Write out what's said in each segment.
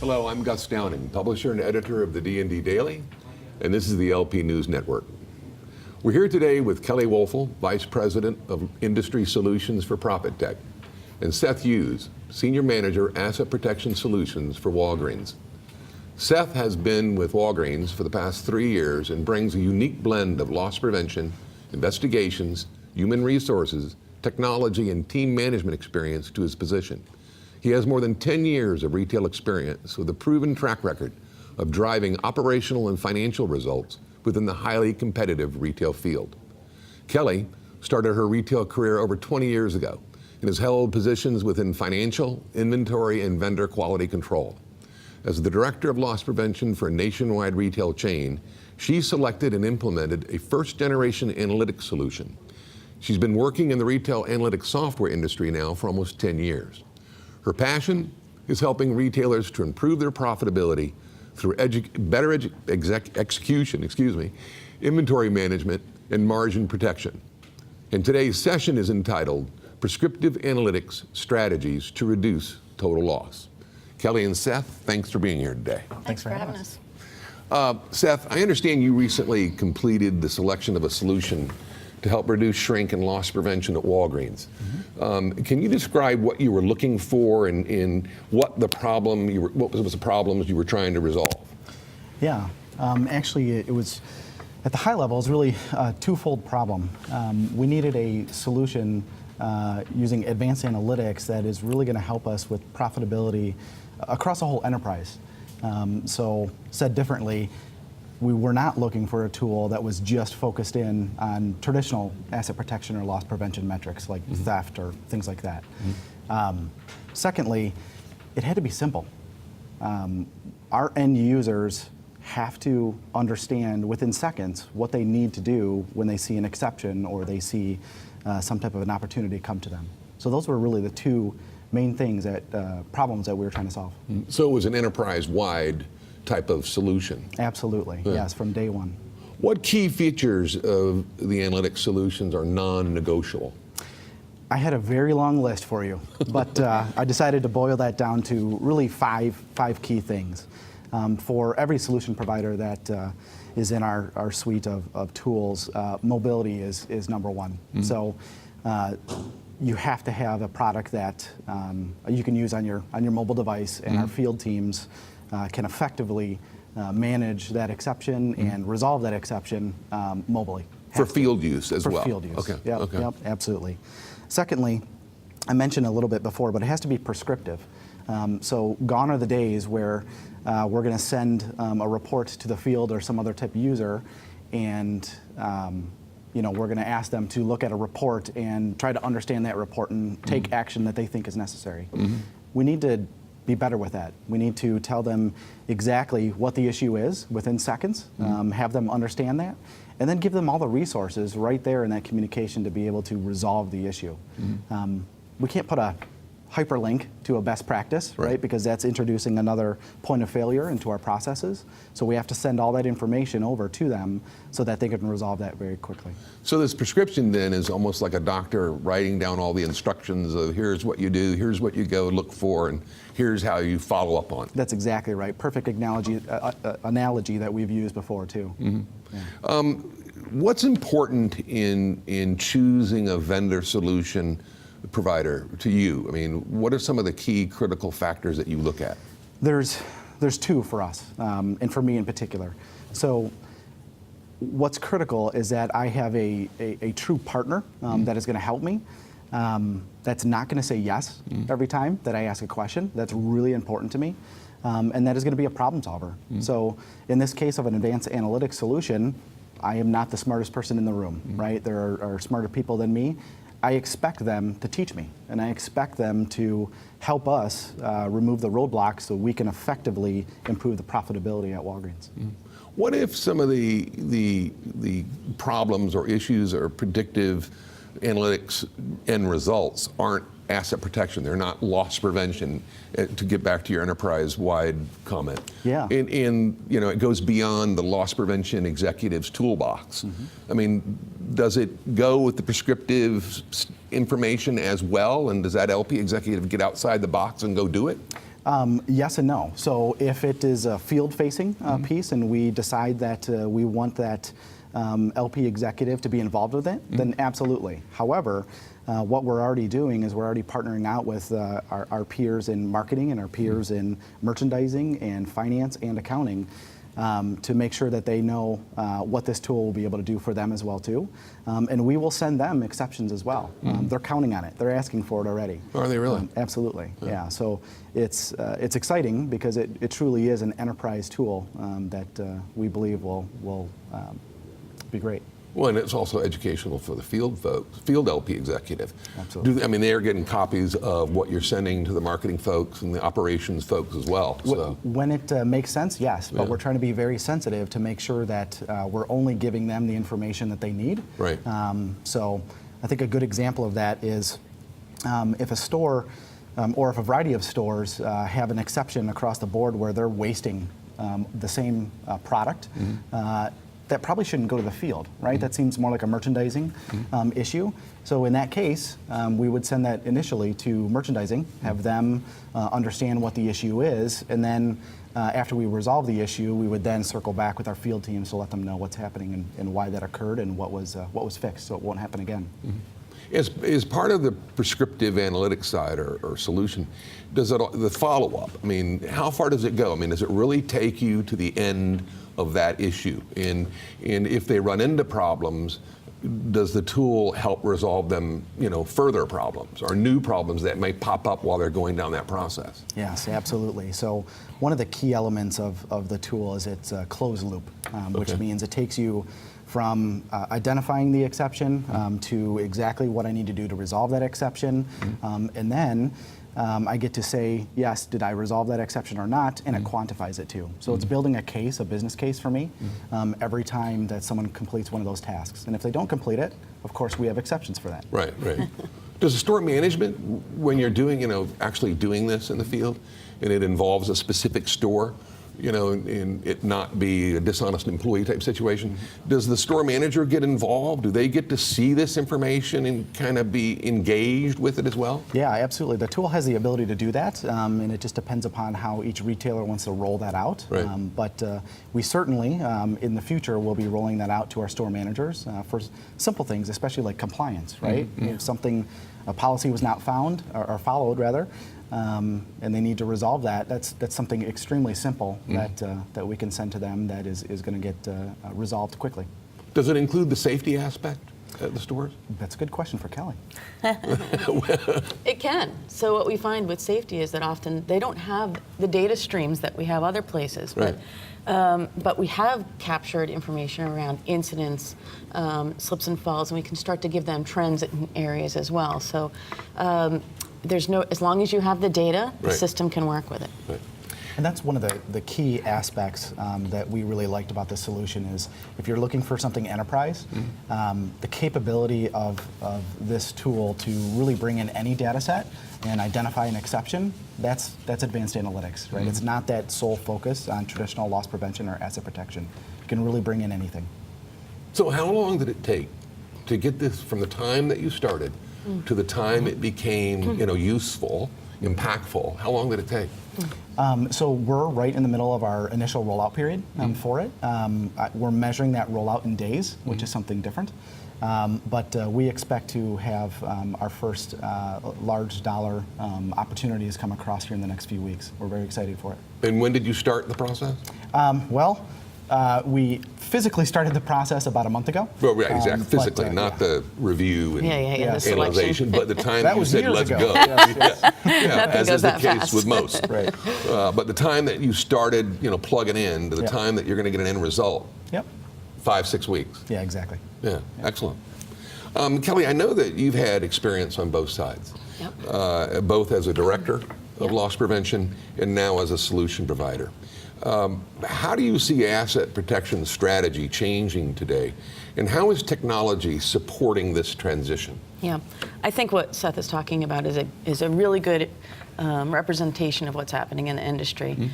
Hello, I'm Gus Downing, publisher and editor of the D&D Daily, and this is the LP News Network. We're here today with Kelli Woelfel, Vice President of Industry Solutions for Profitect, and Seth Hughes, Senior Manager, Asset Protection Solutions for Walgreens. Seth has been with Walgreens for the past 3 years and brings a unique blend of loss prevention, investigations, human resources, technology, and team management experience to his position. He has more than 10 years of retail experience with a proven track record of driving operational and financial results within the highly competitive retail field. Kelli started her retail career over 20 years ago and has held positions within financial, inventory, and vendor quality control. As the Director of Loss Prevention for a nationwide retail chain, she selected and implemented a first-generation analytics solution. She's been working in the retail analytics software industry now for almost 10 years. Her passion is helping retailers to improve their profitability through better execution, inventory management, and margin protection. And today's session is entitled Prescriptive Analytics Strategies to Reduce Total Loss. Kelli and Seth, thanks for being here today. Thanks for having us. Seth, I understand you recently completed the selection of a solution to help reduce shrink and loss prevention at Walgreens. Mm-hmm. Can you describe what you were looking for and what the problem what was the problems you were trying to resolve? Yeah, actually it was, at the high level, it was really a twofold problem. We needed a solution using advanced analytics that is really going to help us with profitability across the whole enterprise. So said differently, we were not looking for a tool that was just focused in on traditional asset protection or loss prevention metrics like mm-hmm. theft or things like that. Mm-hmm. Secondly, it had to be simple. Our end users have to understand within seconds what they need to do when they see an exception or they see some type of an opportunity come to them. So those were really the two main things problems that we were trying to solve. So it was an enterprise-wide type of solution? Absolutely, yeah. Yes, from day one. What key features of the analytics solutions are non-negotiable? I had a very long list for you, but I decided to boil that down to really five key things. For every solution provider that is in our suite of tools, mobility is number one. Mm-hmm. So you have to have a product that you can use on your mobile device, and mm-hmm. our field teams can effectively manage that exception mm-hmm. and resolve that exception mobily. For field use as well? For field use, okay. Yep, okay. Yep, absolutely. Secondly, I mentioned a little bit before, but it has to be prescriptive. So gone are the days where we're going to send a report to the field or some other type of user, and we're going to ask them to look at a report and try to understand that report and take mm-hmm. action that they think is necessary. Mm-hmm. We need to be better with that. We need to tell them exactly what the issue is within seconds, mm-hmm. Have them understand that, and then give them all the resources right there in that communication to be able to resolve the issue. Mm-hmm. We can't put a hyperlink to a best practice, right? Because that's introducing another point of failure into our processes. So we have to send all that information over to them so that they can resolve that very quickly. So this prescription then is almost like a doctor writing down all the instructions of here's what you do, here's what you go look for, and here's how you follow up on it. That's exactly right. Perfect analogy that we've used before too. Mm-hmm. Yeah. What's important in choosing a vendor solution provider to you? I mean, what are some of the key critical factors that you look at? There's two for us, and for me in particular. So what's critical is that I have a true partner mm-hmm. that is going to help me, that's not going to say yes mm-hmm. every time that I ask a question. That's really important to me, and that is going to be a problem solver. Mm-hmm. So in this case of an advanced analytics solution, I am not the smartest person in the room, mm-hmm. right? There are smarter people than me. I expect them to teach me, and I expect them to help us remove the roadblocks so we can effectively improve the profitability at Walgreens. Mm. What if some of the problems or issues or predictive analytics end results aren't asset protection, they're not loss prevention, to get back to your enterprise-wide comment? Yeah. And it goes beyond the loss prevention executive's toolbox. Mm-hmm. I mean, does it go with the prescriptive information as well, and does that LP executive get outside the box and go do it? Yes and no. So if it is a field-facing piece and we decide that we want that LP executive to be involved with it, then absolutely. However, what we're already doing is we're already partnering out with our peers in marketing and our peers in merchandising and finance and accounting to make sure that they know what this tool will be able to do for them as well too. And we will send them exceptions as well. They're counting on it. They're asking for it already. Are they really? Absolutely, yeah. So it's exciting because it truly is an enterprise tool that we believe will be great. Well, and it's also educational for the field folks, field LP executive. Absolutely. I mean, they're getting copies of what you're sending to the marketing folks and the operations folks as well. So. When it makes sense, yes, but we're trying to be very sensitive to make sure that we're only giving them the information that they need. Right. So I think a good example of that is if a store or if a variety of stores have an exception across the board where they're wasting the same product, that probably shouldn't go to the field, right? That seems more like a merchandising issue. So in that case, we would send that initially to merchandising, have them understand what the issue is, and then after we resolve the issue, we would then circle back with our field teams to let them know what's happening and why that occurred and what was fixed, so it won't happen again. Is part of the prescriptive analytics side or solution, does it the follow-up? I mean, how far does it go? I mean, does it really take you to the end of that issue? And if they run into problems, does the tool help resolve them, further problems or new problems that may pop up while they're going down that process? Yes, absolutely. So one of the key elements of the tool is it's a closed loop, which means it takes you from identifying the exception to exactly what I need to do to resolve that exception, and then I get to say, yes, did I resolve that exception or not, and it quantifies it too. So it's building a business case for me every time that someone completes one of those tasks. And if they don't complete it, of course, we have exceptions for that. Right. Does the store management, when you're doing, actually doing this in the field, and it involves a specific store, and it not be a dishonest employee type situation, does the store manager get involved? Do they get to see this information and kind of be engaged with it as well? Yeah, absolutely. The tool has the ability to do that, and it just depends upon how each retailer wants to roll that out. Right. But we certainly, in the future, will be rolling that out to our store managers for simple things, especially like compliance, right? If a policy was not found, or followed rather, and they need to resolve that, that's something extremely simple that we can send to them that is going to get resolved quickly. Does it include the safety aspect at the stores? That's a good question for Kelli. It can. So what we find with safety is that often they don't have the data streams that we have other places. Right. But we have captured information around incidents, slips and falls, and we can start to give them trends in areas as well. So as long as you have the data, the system can work with it. Right. And that's one of the key aspects that we really liked about this solution is if you're looking for something enterprise, the capability of this tool to really bring in any data set and identify an exception, that's advanced analytics, right? It's not that sole focus on traditional loss prevention or asset protection. You can really bring in anything. So how long did it take to get this from the time that you started to the time it became useful, impactful? How long did it take? So we're right in the middle of our initial rollout period for it. We're measuring that rollout in days, which is something different. But we expect to have our first large dollar opportunities come across here in the next few weeks. We're very excited for it. And when did you start the process? We physically started the process about a month ago. Well, right, exactly. Physically, not the review and the analyzation, but the time that you was said, years let's ago. go. Yes. As is the case with most. Right. But the time that you started, plugging in to the time that you're going to get an end result, 5-6 weeks. Yeah, exactly. Yeah, excellent. Kelli, I know that you've had experience on both sides, both as a director of loss prevention and now as a solution provider. How do you see asset protection strategy changing today, and how is technology supporting this transition? Yeah, I think what Seth is talking about is a really good representation of what's happening in the industry.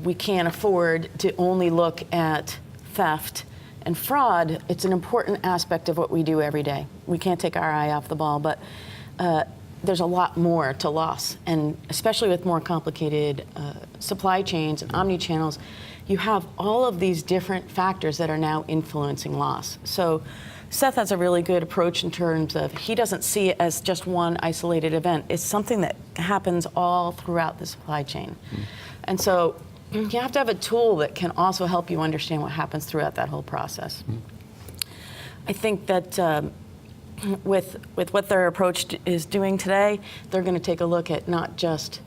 We can't afford to only look at theft and fraud. It's an important aspect of what we do every day. We can't take our eye off the ball, but there's a lot more to loss, and especially with more complicated supply chains and omni-channels, you have all of these different factors that are now influencing loss. So Seth has a really good approach in terms of he doesn't see it as just one isolated event. It's something that happens all throughout the supply chain. And so you have to have a tool that can also help you understand what happens throughout that whole process. I think that with what their approach is doing today, they're going to take a look at not just,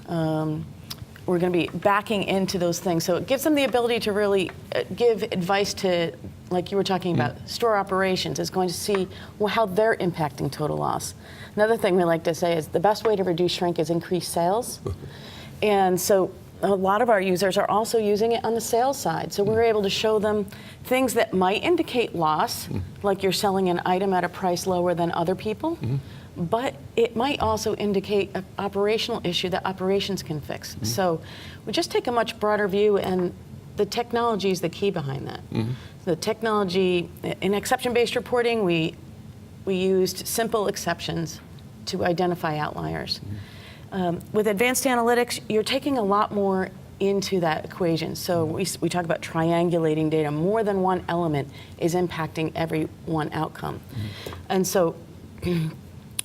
we're going to be backing into those things. So it gives them the ability to really give advice to, like you were talking about, store operations, is going to see how they're impacting total loss. Another thing we like to say is the best way to reduce shrink is increase sales. And so a lot of our users are also using it on the sales side. So we're able to show them things that might indicate loss, like you're selling an item at a price lower than other people, but it might also indicate an operational issue that operations can fix. So we just take a much broader view, and the technology is the key behind that. The technology, in exception-based reporting, we used simple exceptions to identify outliers. With advanced analytics, you're taking a lot more into that equation. So we talk about triangulating data. More than one element is impacting every one outcome. And so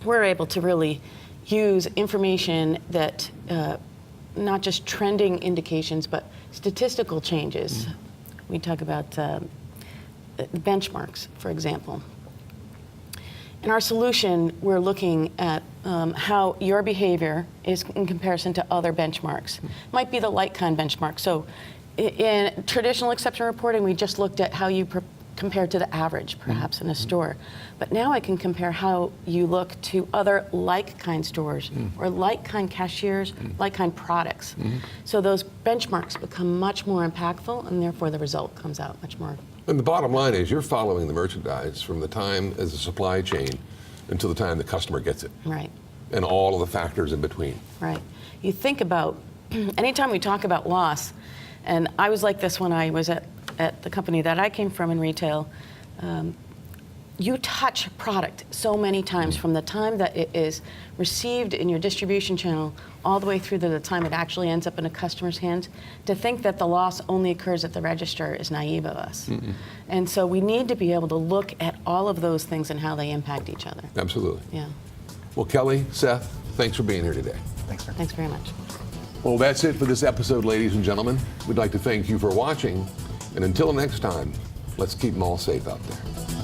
we're able to really use information that, not just trending indications, but statistical changes. We talk about benchmarks, for example. In our solution, we're looking at how your behavior is in comparison to other benchmarks. Might be the like-kind benchmark. So in traditional exception reporting, we just looked at how you compare to the average, perhaps, in a store. But now I can compare how you look to other like-kind stores or like-kind cashiers, like-kind products. So those benchmarks become much more impactful, and therefore the result comes out much more. And the bottom line is you're following the merchandise from the time as a supply chain until the time the customer gets it. Right. And all of the factors in between. Right. You think about, anytime we talk about loss, and I was like this when I was at the company that I came from in retail, you touch product so many times from the time that it is received in your distribution channel all the way through to the time it actually ends up in a customer's hands. To think that the loss only occurs at the register is naive of us. And so we need to be able to look at all of those things and how they impact each other. Absolutely. Yeah. Well, Kelli, Seth, thanks for being here today. Thanks, sir. Thanks very much. Well, that's it for this episode, ladies and gentlemen. We'd like to thank you for watching. And until next time, let's keep them all safe out there.